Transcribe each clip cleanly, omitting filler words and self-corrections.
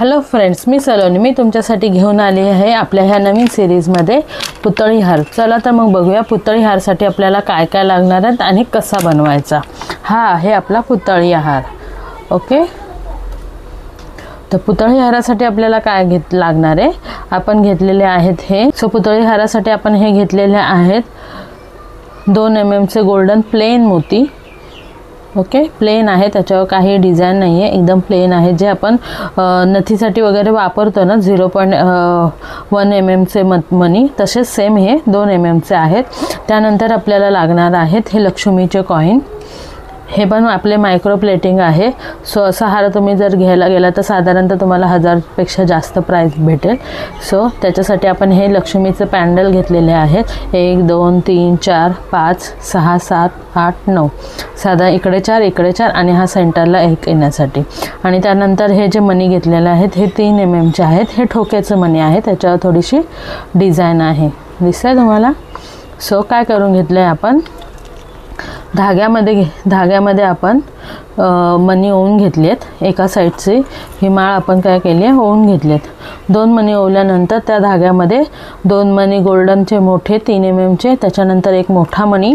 Hello friends, मी सलोनी. मी तुमच्यासाठी घेऊन आली आहे आपल्या ह्या नवीन सिरीजमध्ये पुतळी हार. चला तर मग बघूया पुतळी हारसाठी आपल्याला काय काय लागणार आहेत आणि कसा बनवायचा. हा आहे आपला पुतळी हार. ओके, तर पुतळी हारासाठी आपल्याला काय लागणार आहे, आपण घेतलेले आहेत हे. सो पुतळी हारासाठी आपण हे घेतलेले आहेत 2 mm चे गोल्डन प्लेन मोती. ओके, प्लेन आहे, त्याच्यावर काही डिझाईन नाही आहे, एकदम प्लेन आहे. जे आपण नथीसाठी वगैरे वापरतो ना 0.1 mm चे मनी, तसेच सेम हे 2 mm चे आहेत. त्यानंतर आपल्याला लागणार आहेत हे लक्ष्मीचे कॉईन. हे पण आपले मायक्रो प्लेटिंग आहे. सो असा हार तुम्ही जर घ्यायला गेला तर साधारणतः तुम्हाला 1000 पेक्षा जास्त प्राइस भेटेल. सो त्याच्यासाठी आपण हे लक्ष्मीचे पॅन्डल घेतलेले आहेत. 1 2 3 4 5 6 7 8 9, साधा इकडे 4 इकडे 4 आणि हा सेंटरला 1 येण्यासाठी. आणि त्यानंतर हे जे मनी घेतलेले आहेत हे 3 mm चे आहेत. हे ठोक्याचे मनी आहे, त्याच्यावर थोडीशी डिझाईन आहे, दिसतंय तुम्हाला. सो काय करून घेतलं आहे आपण, धाग्यामध्ये आपण मनी ओवून घेतलेत. एका साईडची ही माळ आपण काय केली आहे, ओवून घेतलेत. 2 मनी ओवल्यानंतर त्या धाग्यामध्ये 2 मनी गोल्डनचे मोठे 3 mm चे, त्याच्यानंतर एक मोठा मनी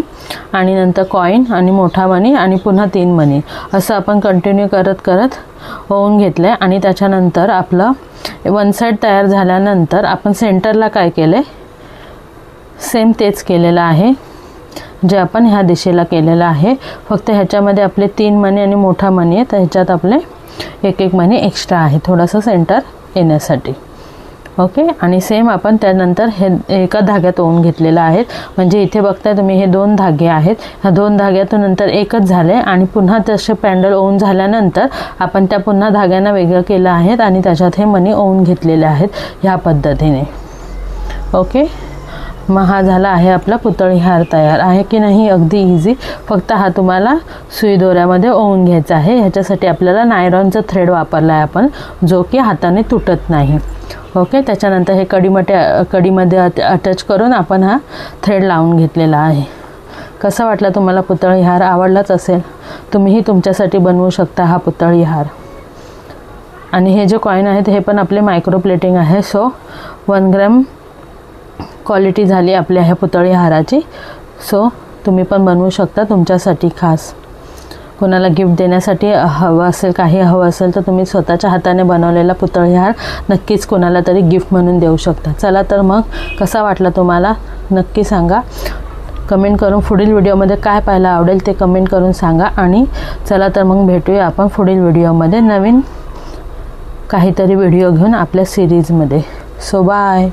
आणि नंतर कॉईन आणि मोठा मनी आणि पुन्हा 3 मनी, असं आपण कंटिन्यू करत ओवून घेतलं. आणि त्याच्यानंतर आपलं 1 साईड तयार झाल्यानंतर आपण सेंटरला काय केलं, सेम तेच केलेलं आहे जे आपण ह्या दिशेला केलेलं आहे. फक्त ह्याच्यामध्ये आपले 3 मनी आणि मोठा मनी आहे, तर ह्याच्यात आपले 1 मनी एक्स्ट्रा आहे, थोडंसं सेंटर येण्यासाठी. ओके, आणि सेम आपण त्यानंतर हे एका धाग्यात ओवून घेतलेलं आहे. म्हणजे इथे बघताय तुम्ही हे 2 धागे आहेत. ह्या 2 धाग्यातून नंतर एकच झाले आणि पुन्हा तसे पॅन्डल ओवून झाल्यानंतर आपण त्या पुन्हा धाग्यांना वेगळं केलं आहे आणि त्याच्यात हे मनी ओवून घेतलेले आहेत ह्या पद्धतीने. ओके, मग हा झाला आहे आपला पुतळी हार तयार. आहे की नाही, अगदी इझी. फक्त हा तुम्हाला सुई दोऱ्यामध्ये ओवून घ्यायचा आहे. ह्याच्यासाठी आपल्याला नायलॉनचा थ्रेड वापरला आहे आपण, जो की हाताने तुटत नाही. ओके, त्याच्यानंतर हे कडीमध्ये अटॅच करून आपण हा थ्रेड लावून घेतलेला आहे. कसा वाटला तुम्हाला पुतळी हार? आवडलाच असेल. तुम्हीही तुमच्यासाठी बनवू शकता हा पुतळी हार. आणि हे जे कॉईन आहेत हे पण आपले मायक्रो प्लेटिंग आहे. सो 1 ग्रॅम क्वालिटी झाली आपल्या ह्या पुतळी हाराची. सो तुम्ही पण बनवू शकता तुमच्यासाठी खास. कोणाला गिफ्ट देण्यासाठी हवं असेल, काही हवं असेल तर तुम्ही स्वतःच्या हाताने बनवलेला पुतळी हार नक्कीच कोणाला तरी गिफ्ट म्हणून देऊ शकता. चला तर मग कसा वाटला तुम्हाला नक्की सांगा. कमेंट करून पुढील व्हिडिओमध्ये काय पाहायला आवडेल ते कमेंट करून सांगा. आणि चला तर मग भेटूया आपण पुढील व्हिडिओमध्ये नवीन काहीतरी व्हिडिओ घेऊन आपल्या सिरीजमध्ये. So bye.